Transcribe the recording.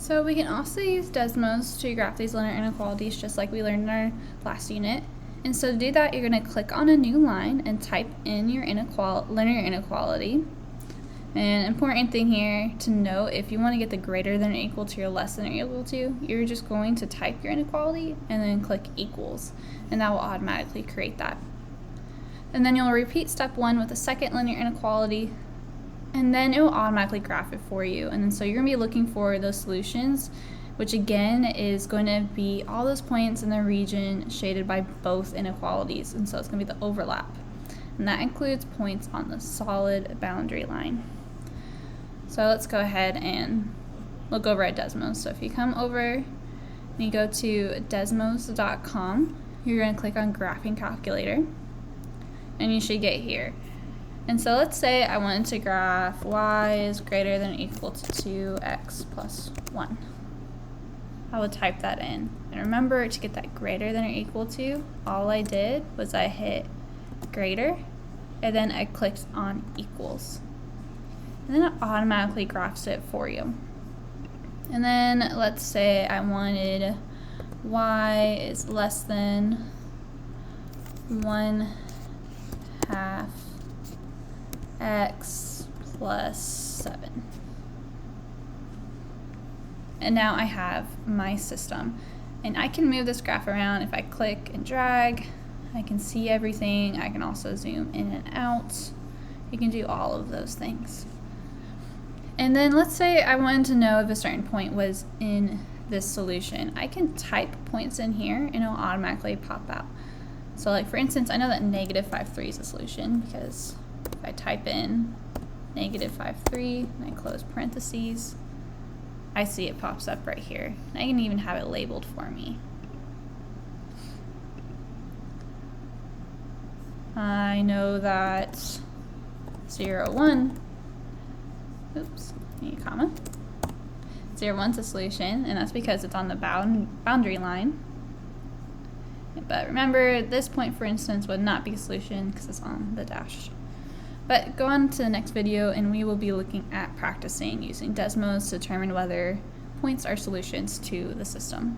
So we can also use Desmos to graph these linear inequalities just like we learned in our last unit. And so to do that, you're going to click on a new line and type in your linear inequality. And important thing here to note, if you want to get the greater than or equal to or less than or equal to, you're just going to type your inequality and then click equals, and that will automatically create that. And then you'll repeat step 1 with the second linear inequality, and then it will automatically graph it for you. And then so you're going to be looking for those solutions, which again is going to be all those points in the region shaded by both inequalities, and so it's going to be the overlap. And that includes points on the solid boundary line. So let's go ahead and look over at Desmos. So if you come over and you go to desmos.com, you're going to click on Graphing Calculator, and you should get here. And so let's say I wanted to graph y is greater than or equal to 2x plus 1. I would type that in. And remember, to get that greater than or equal to, all I did was I hit greater, and then I clicked on equals. And then it automatically graphs it for you. And then let's say I wanted y is less than 1/2 x plus 7. And now I have my system. And I can move this graph around. If I click and drag, I can see everything. I can also zoom in and out. You can do all of those things. And then let's say I wanted to know if a certain point was in this solution. I can type points in here and it'll automatically pop out. So like for instance, I know that -5,3 is a solution because if I type in -5,3 and I close parentheses, I see it pops up right here. And I can even have it labeled for me. I know that 0, 1, oops, need a comma. 0, 1's a solution, and that's because it's on the boundary line. But remember, this point, for instance, would not be a solution because it's on the dash. But go on to the next video, and we will be looking at practicing using Desmos to determine whether points are solutions to the system.